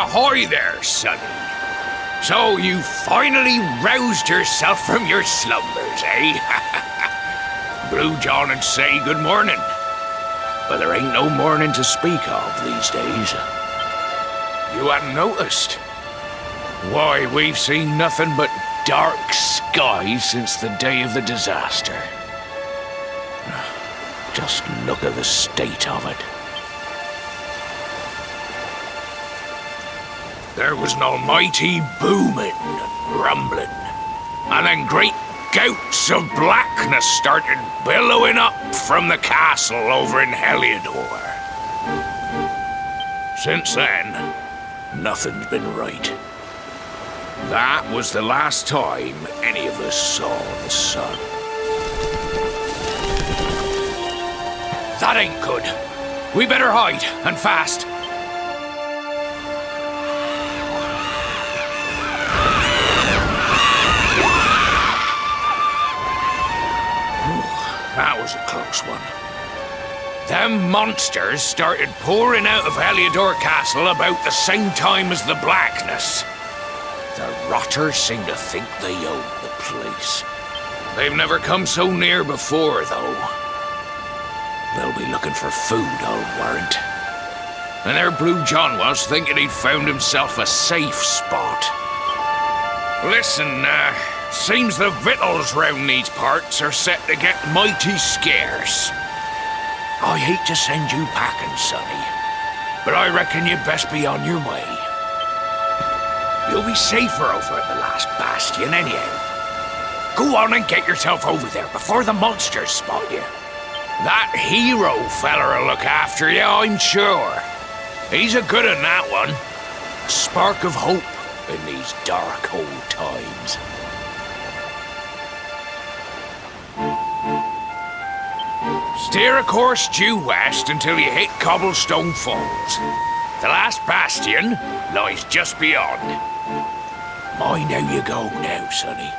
Ahoy there, sonny. So you finally roused yourself from your slumbers, eh? Blue John would say good morning. But there ain't no morning to speak of these days. You hadn't noticed? Why, we've seen nothing but dark skies since the day of the disaster. Just look at the state of it. There was an almighty booming and rumbling, and then great gouts of blackness started billowing up from the castle over in Heliodor. Since then, nothing's been right. That was the last time any of us saw the sun. That ain't good. We better hide, and fast. That was a close one. Them monsters started pouring out of Heliodor Castle about the same time as the blackness. The rotters seem to think they own the place. They've never come so near before, though. They'll be looking for food, I'll warrant. And there Blue John was, thinking he'd found himself a safe spot. Listen, seems the victuals round these parts are set to get mighty scarce. I hate to send you packing, sonny, but I reckon you'd best be on your way. You'll be safer over at the last Bastion anyhow. Go on and get yourself over there before the monsters spot you. That hero feller'll look after you, I'm sure. He's a good un, that one. A spark of hope in these dark old times. Steer a course due west until you hit Cobblestone Falls. The last Bastion lies just beyond. Mind how you go now, sonny.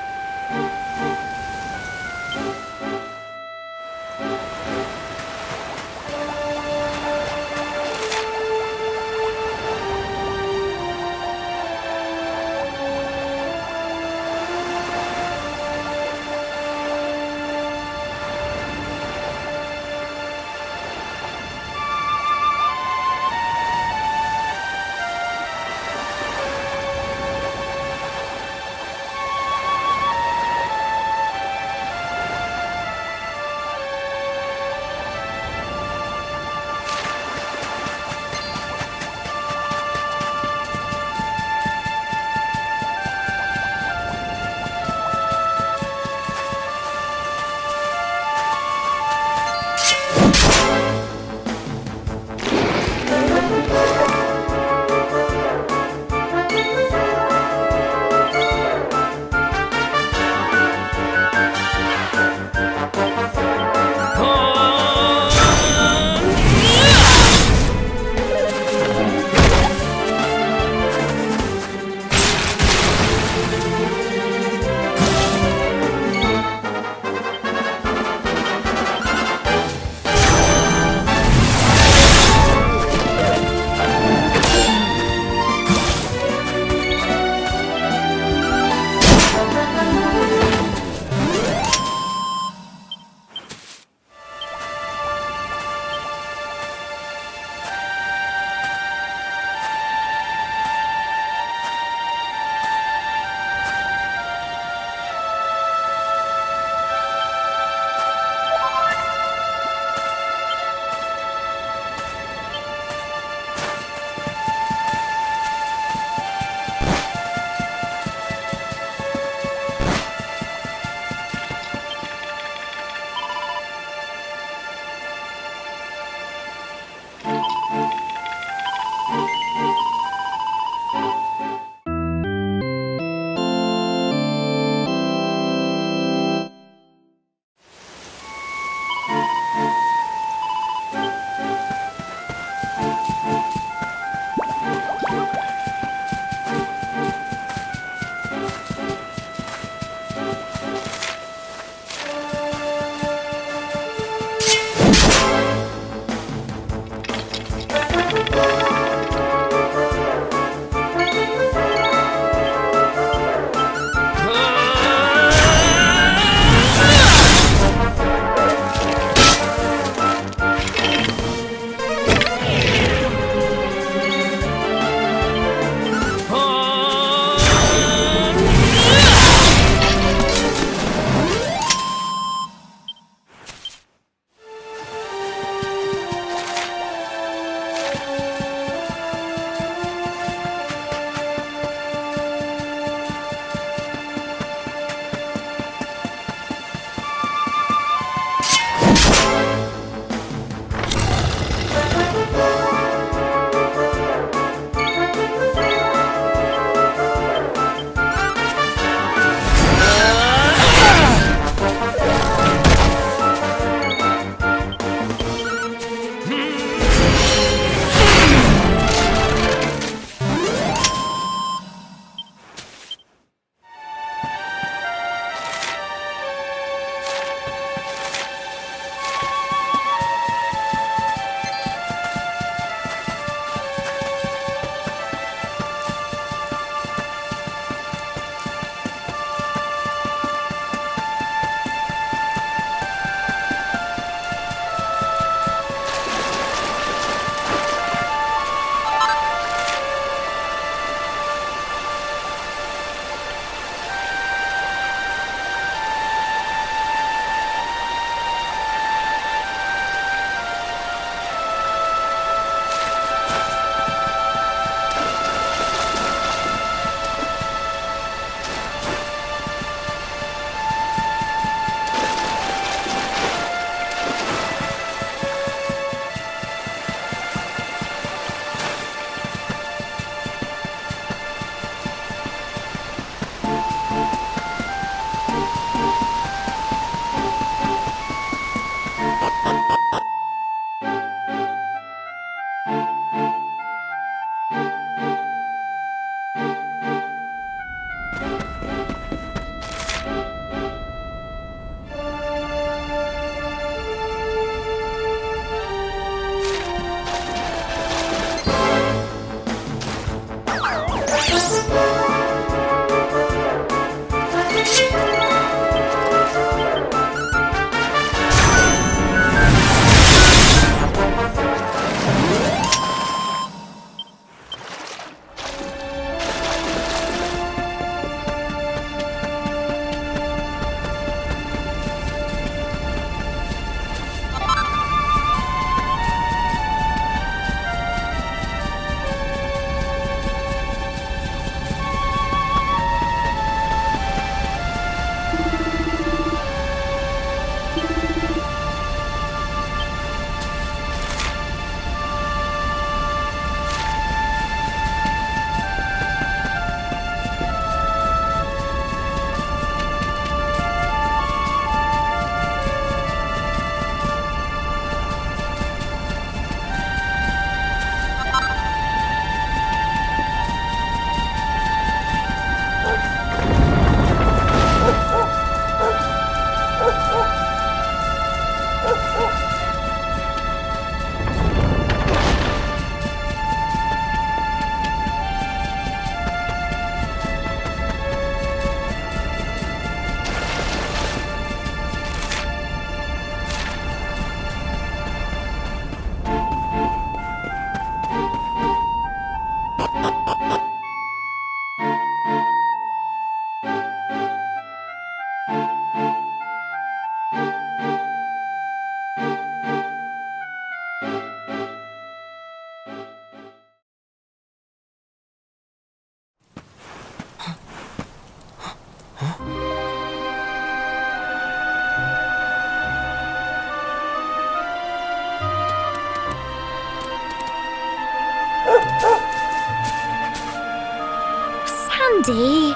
Sandy,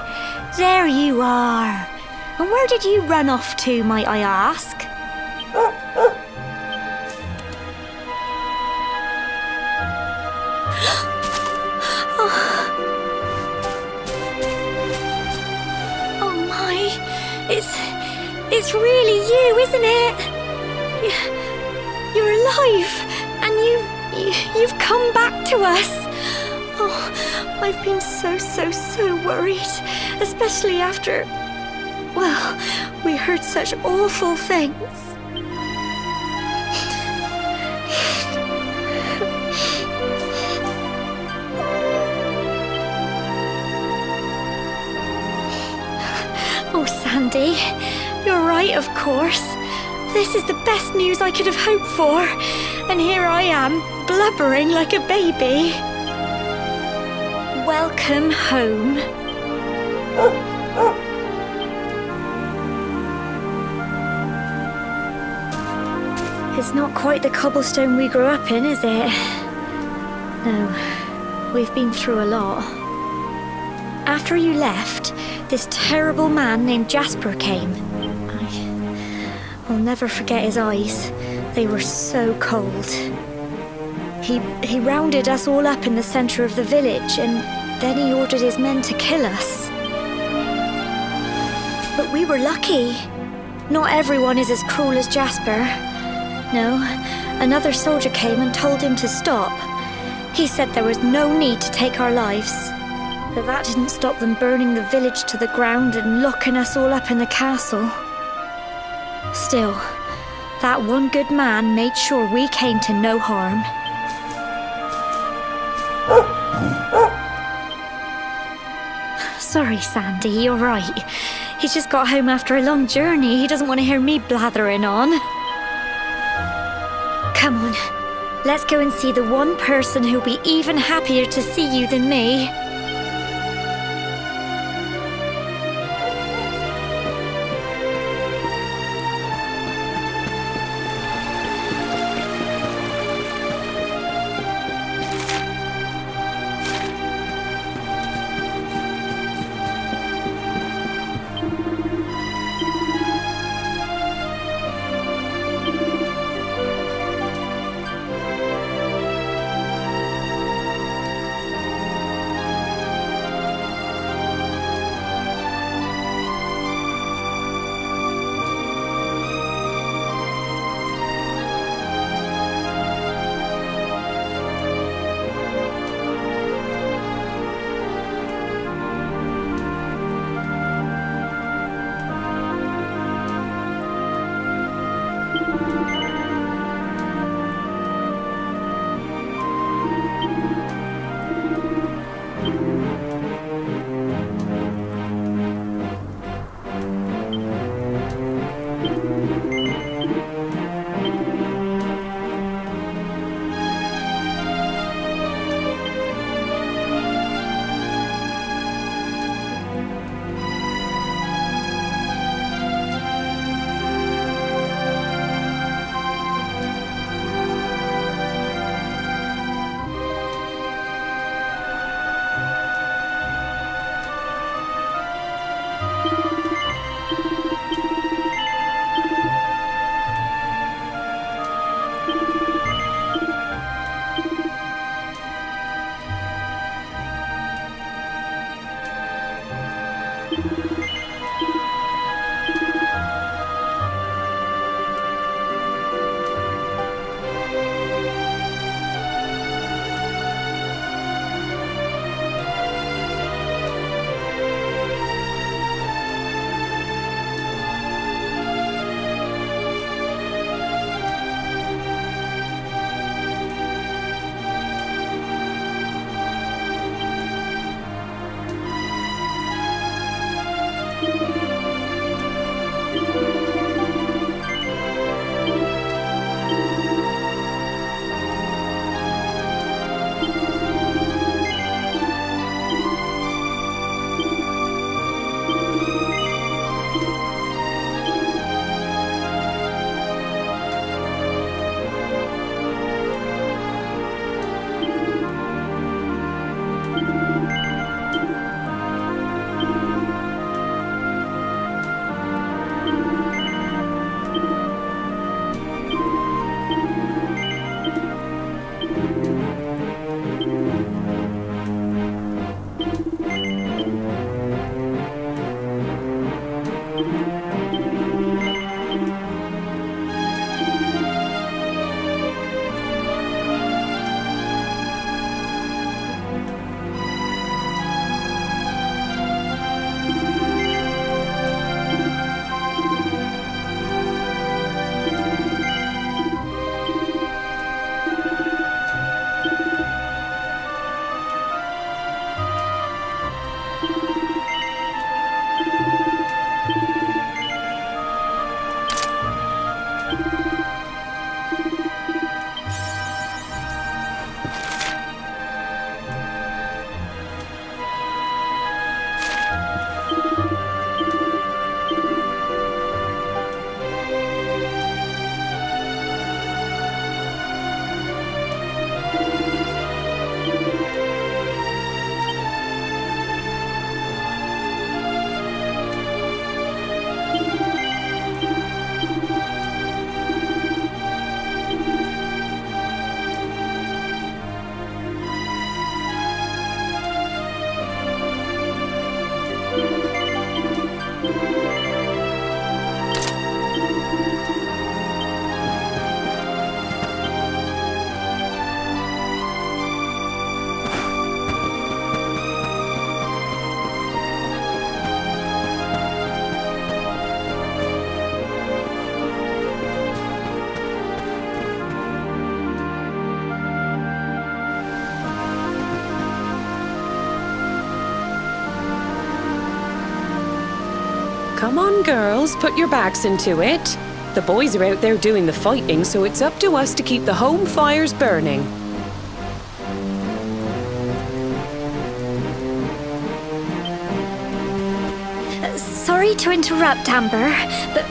there you are. And where did you run off to, might I ask? Oh my, it's really you, isn't it? You're alive, and you've come back to us. Oh, I've been so worried, especially after, well, we heard such awful things. Oh, Sandy, you're right, of course. This is the best news I could have hoped for. And here I am, blubbering like a baby. Welcome home. It's not quite the cobblestone we grew up in, is it? No, we've been through a lot. After you left, this terrible man named Jasper came. I'll never forget his eyes. They were so cold. He rounded us all up in the center of the village, and then he ordered his men to kill us. But we were lucky. Not everyone is as cruel as Jasper. No, another soldier came and told him to stop. He said there was no need to take our lives. But that didn't stop them burning the village to the ground and locking us all up in the castle. Still, that one good man made sure we came to no harm. Sorry, Sandy, you're right. He's just got home after a long journey. He doesn't want to hear me blathering on. Come on, let's go and see the one person who'll be even happier to see you than me. Come on, girls, put your backs into it. The boys are out there doing the fighting, so it's up to us to keep the home fires burning. Sorry to interrupt, Amber, but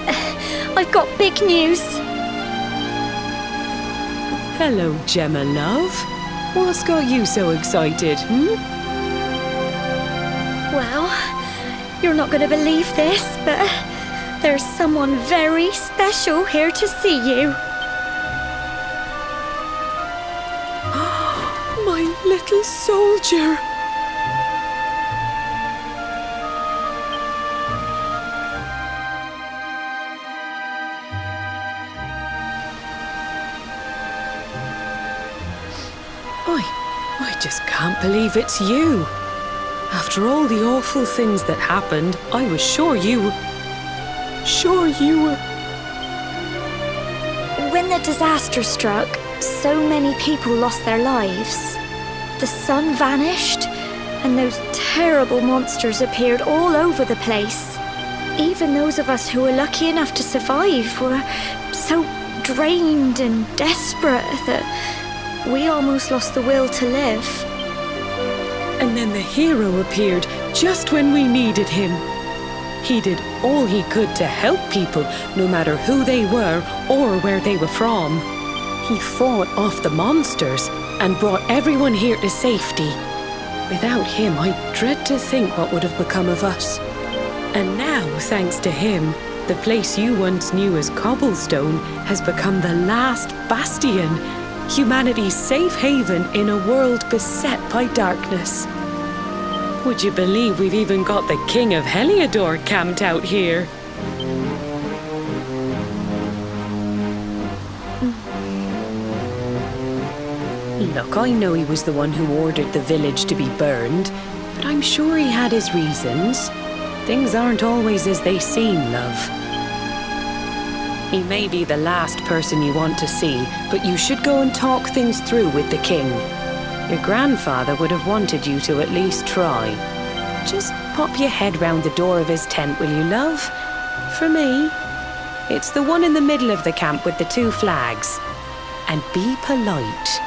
I've got big news. Hello, Gemma, love. What's got you so excited, Well, you're not going to believe this, but there's someone very special here to see you. My little soldier. I just can't believe it's you. After all the awful things that happened, I was sure you were... When the disaster struck, so many people lost their lives. The sun vanished, and those terrible monsters appeared all over the place. Even those of us who were lucky enough to survive were so drained and desperate that we almost lost the will to live. And then the hero appeared just when we needed him. He did all he could to help people, no matter who they were or where they were from. He fought off the monsters and brought everyone here to safety. Without him, I dread to think what would have become of us. And now, thanks to him, the place you once knew as Cobblestone has become the last Bastion, humanity's safe haven in a world beset by darkness. Would you believe we've even got the King of Heliodor camped out here? Look, I know he was the one who ordered the village to be burned, but I'm sure he had his reasons. Things aren't always as they seem, love. He may be the last person you want to see, but you should go and talk things through with the king. Your grandfather would have wanted you to at least try. Just pop your head round the door of his tent, will you, love? For me, it's the one in the middle of the camp with the 2 flags. And be polite.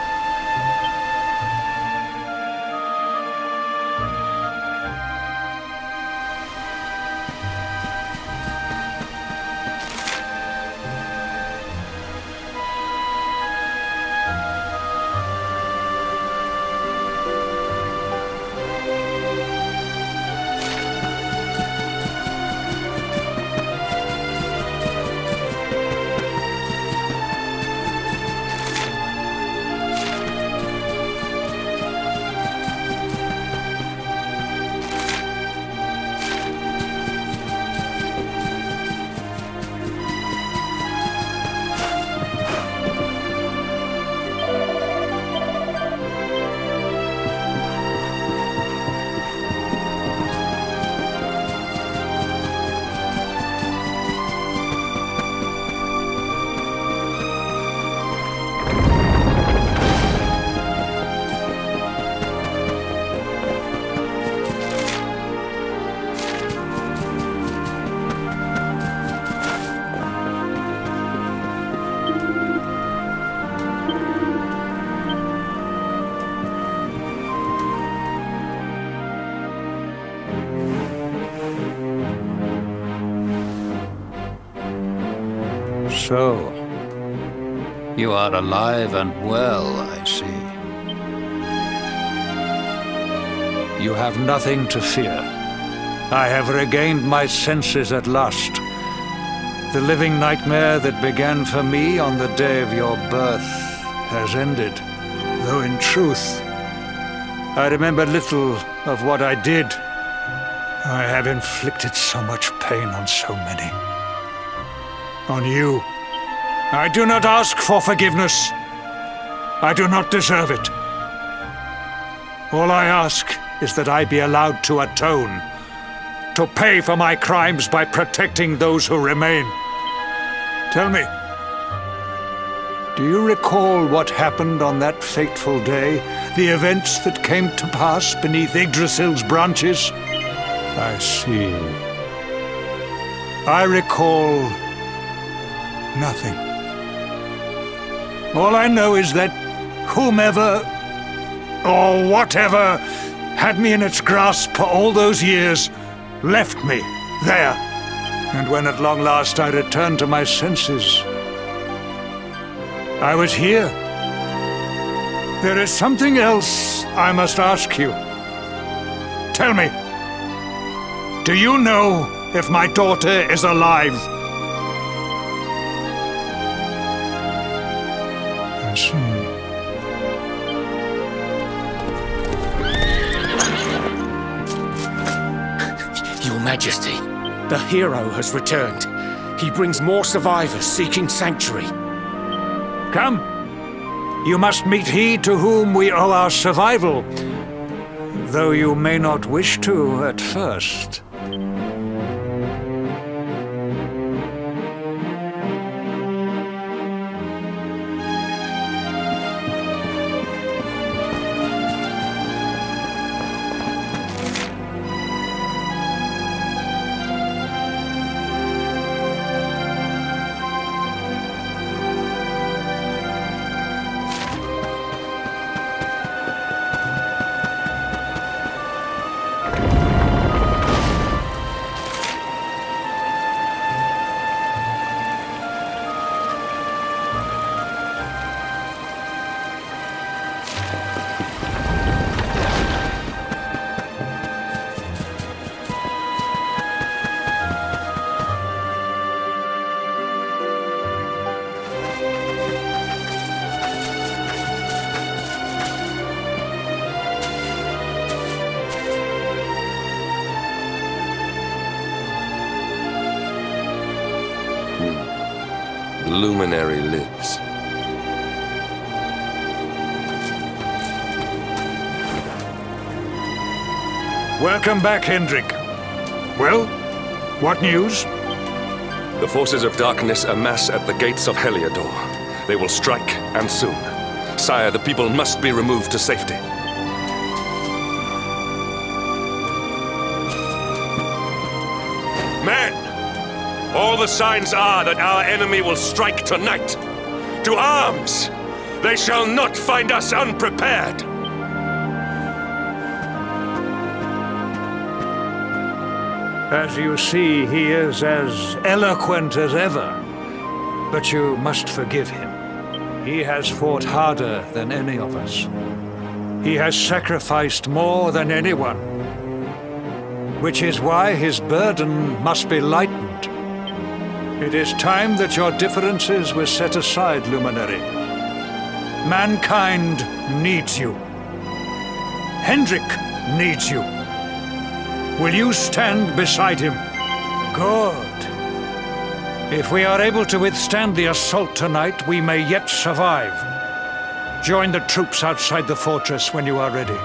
So, you are alive and well, I see. You have nothing to fear. I have regained my senses at last. The living nightmare that began for me on the day of your birth has ended, though in truth, I remember little of what I did. I have inflicted so much pain on so many. On you. I do not ask for forgiveness. I do not deserve it. All I ask is that I be allowed to atone, to pay for my crimes by protecting those who remain. Tell me, do you recall what happened on that fateful day? The events that came to pass beneath Yggdrasil's branches? I see. I recall nothing. All I know is that whomever or whatever had me in its grasp for all those years left me there. And when at long last I returned to my senses, I was here. There is something else I must ask you. Tell me, do you know if my daughter is alive? Yes. Your Majesty, the hero has returned. He brings more survivors seeking sanctuary. Come. You must meet he to whom we owe our survival, though you may not wish to at first. Luminary lives. Welcome back, Hendrik. Well, what news? The forces of darkness amass at the gates of Heliodor. They will strike, and soon. Sire, the people must be removed to safety. Men! All the signs are that our enemy will strike tonight. To arms! They shall not find us unprepared! As you see, he is as eloquent as ever. But you must forgive him. He has fought harder than any of us. He has sacrificed more than anyone. Which is why his burden must be lightened. It is time that your differences were set aside, Luminary. Mankind needs you. Hendrik needs you. Will you stand beside him? Good. If we are able to withstand the assault tonight, we may yet survive. Join the troops outside the fortress when you are ready.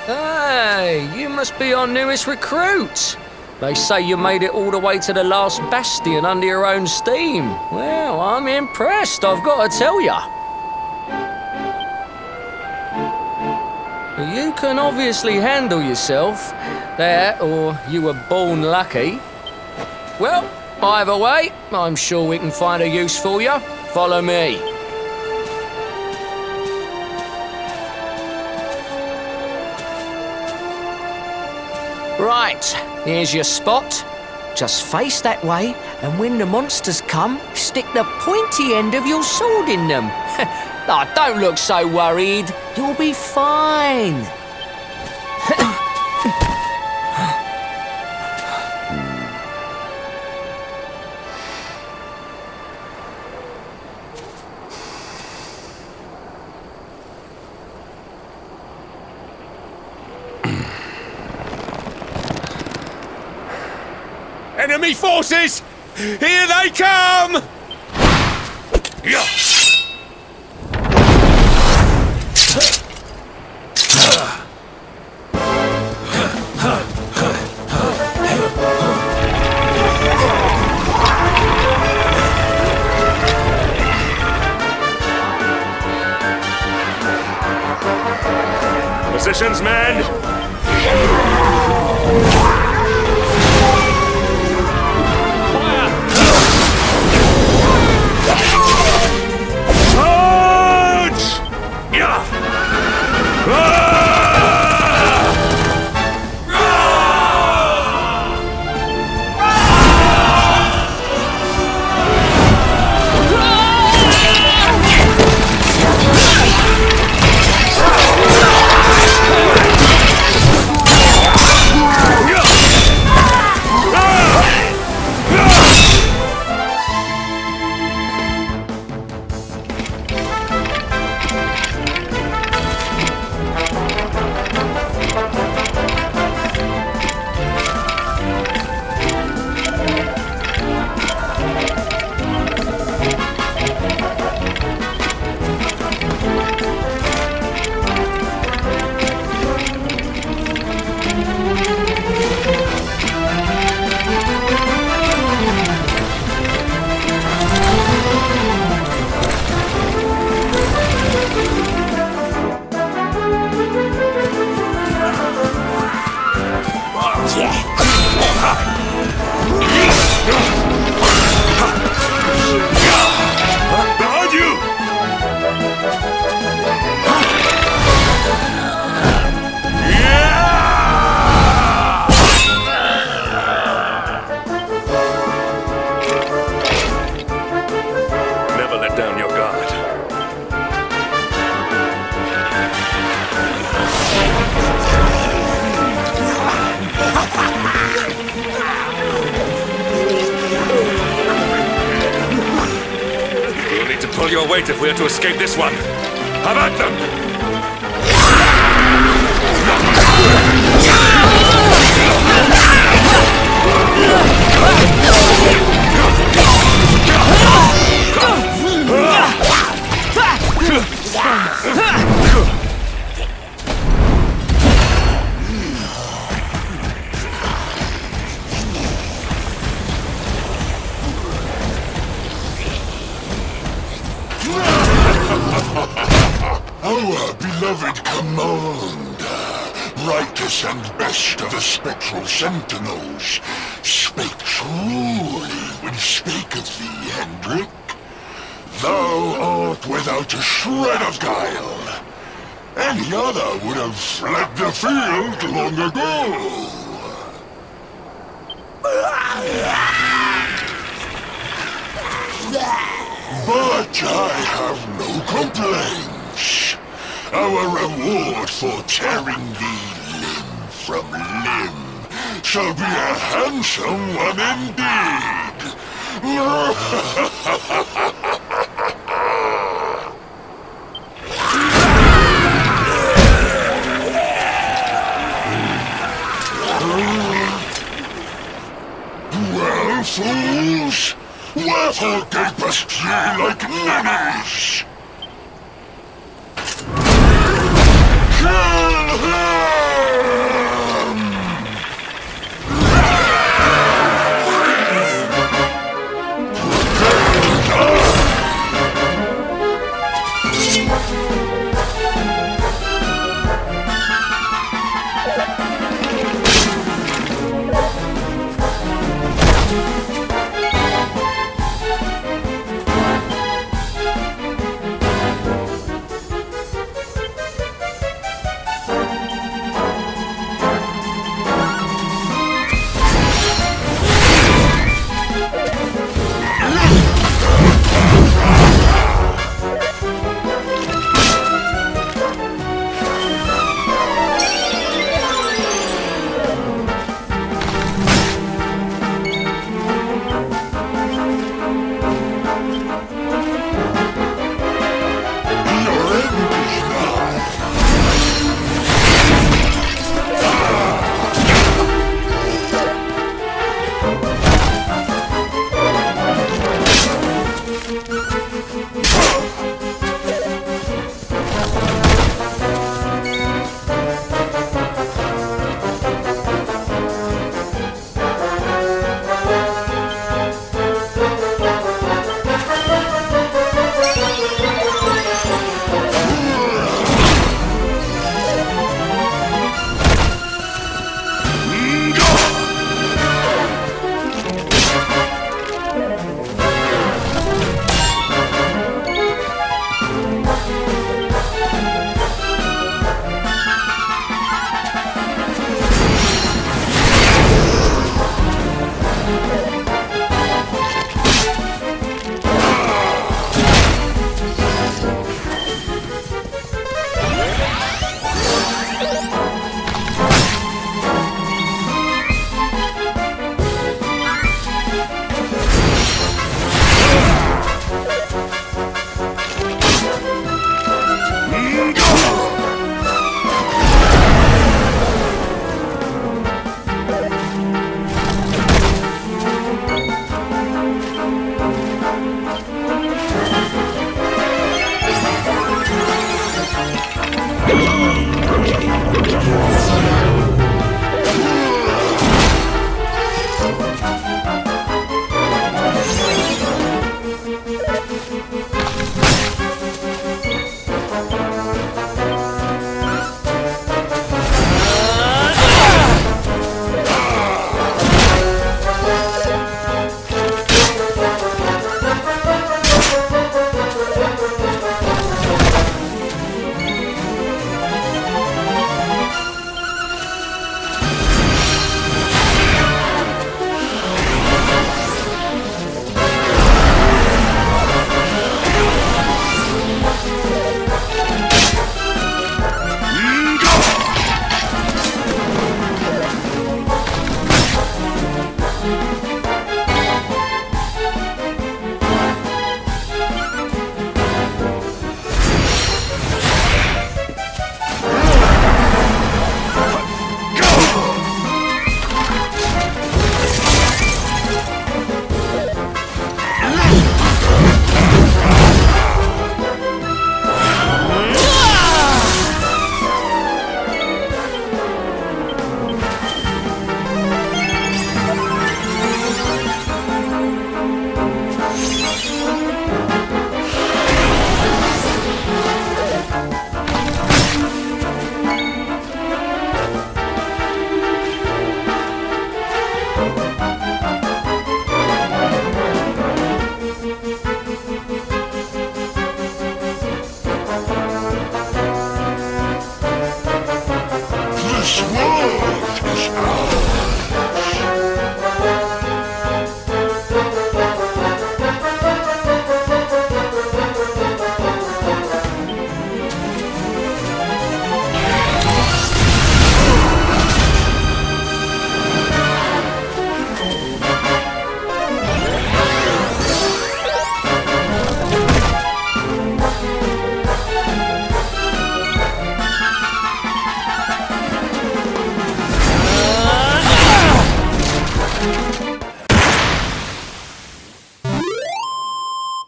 Hey, you must be our newest recruit. They say you made it all the way to the last Bastion under your own steam. Well, I'm impressed, I've got to tell ya. You can obviously handle yourself. That, or you were born lucky. Well, either way, I'm sure we can find a use for you. Follow me. Right, here's your spot. Just face that way, and when the monsters come, stick the pointy end of your sword in them. Oh, don't look so worried. You'll be fine. Enemy forces! Here they come! Yeah. Positions, men! Behind you! Never let down your guard. We'll need to pull your weight if we're to escape this one. Have at them! Our beloved commander, brightest and best of the spectral sentinels, spake truly when spaketh thee, Hendrik. Thou art without a shred of guile. Any other would have fled the field long ago. But I have no complaints. Our reward for tearing thee limb from limb shall be a handsome one indeed. Well, fools, wherefore gapest ye like ninnies? Kill him!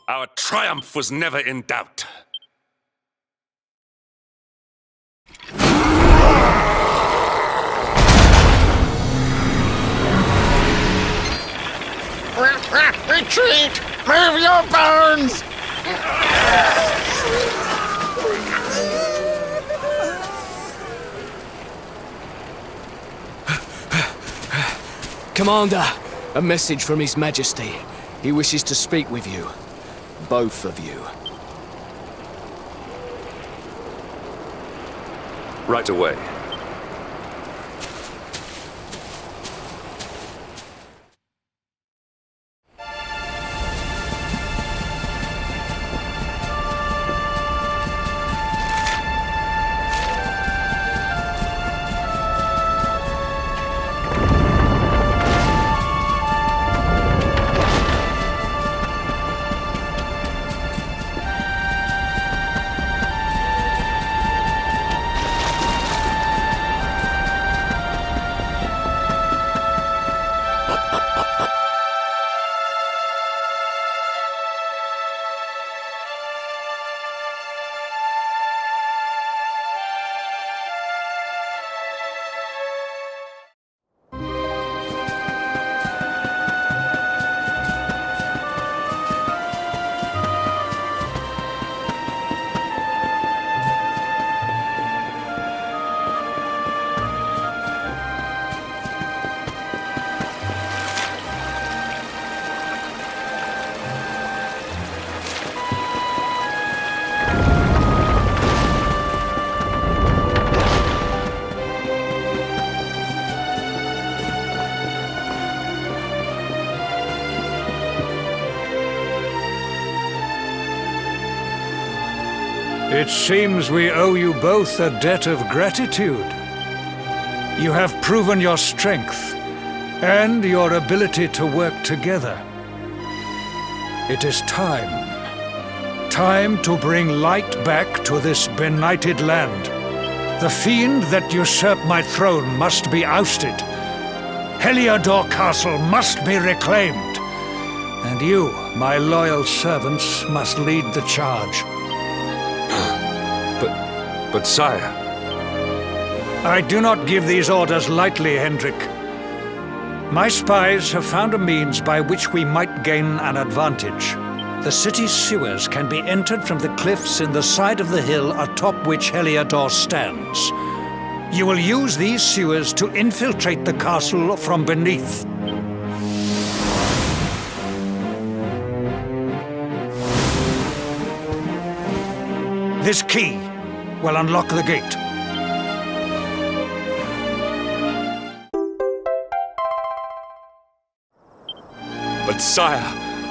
Our triumph was never in doubt. Retreat! Move your bones! Commander, a message from His Majesty. He wishes to speak with you. Both of you. Right away. It seems we owe you both a debt of gratitude. You have proven your strength and your ability to work together. It is time. Time to bring light back to this benighted land. The fiend that usurped my throne must be ousted. Heliodor Castle must be reclaimed. And you, my loyal servants, must lead the charge. But sire, I do not give these orders lightly, Hendrik. My spies have found a means by which we might gain an advantage. The city's sewers can be entered from the cliffs in the side of the hill atop which Heliodor stands. You will use these sewers to infiltrate the castle from beneath. This key will unlock the gate. but sire,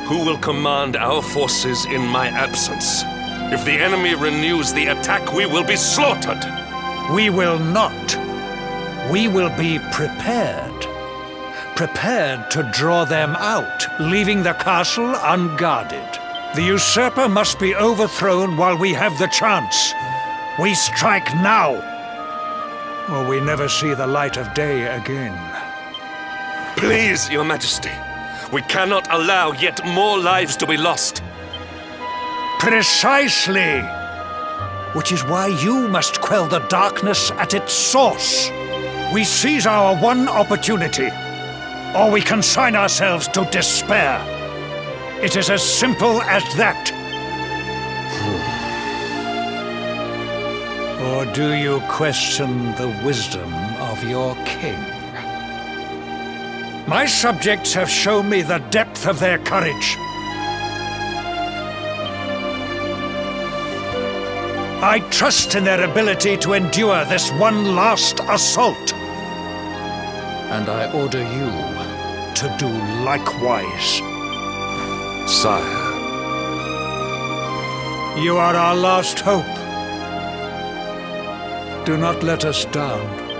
who will command our forces in my absence? If the enemy renews the attack, we will be slaughtered. We will not. We will be prepared. Prepared to draw them out, leaving the castle unguarded. The usurper must be overthrown while we have the chance. We strike now, or we never see the light of day again. Please, Your Majesty, we cannot allow yet more lives to be lost. Precisely! Which is why you must quell the darkness at its source. We seize our one opportunity, or we consign ourselves to despair. It is as simple as that. Or do you question the wisdom of your king? My subjects have shown me the depth of their courage. I trust in their ability to endure this one last assault. And I order you to do likewise. Sire. You are our last hope. Do not let us down.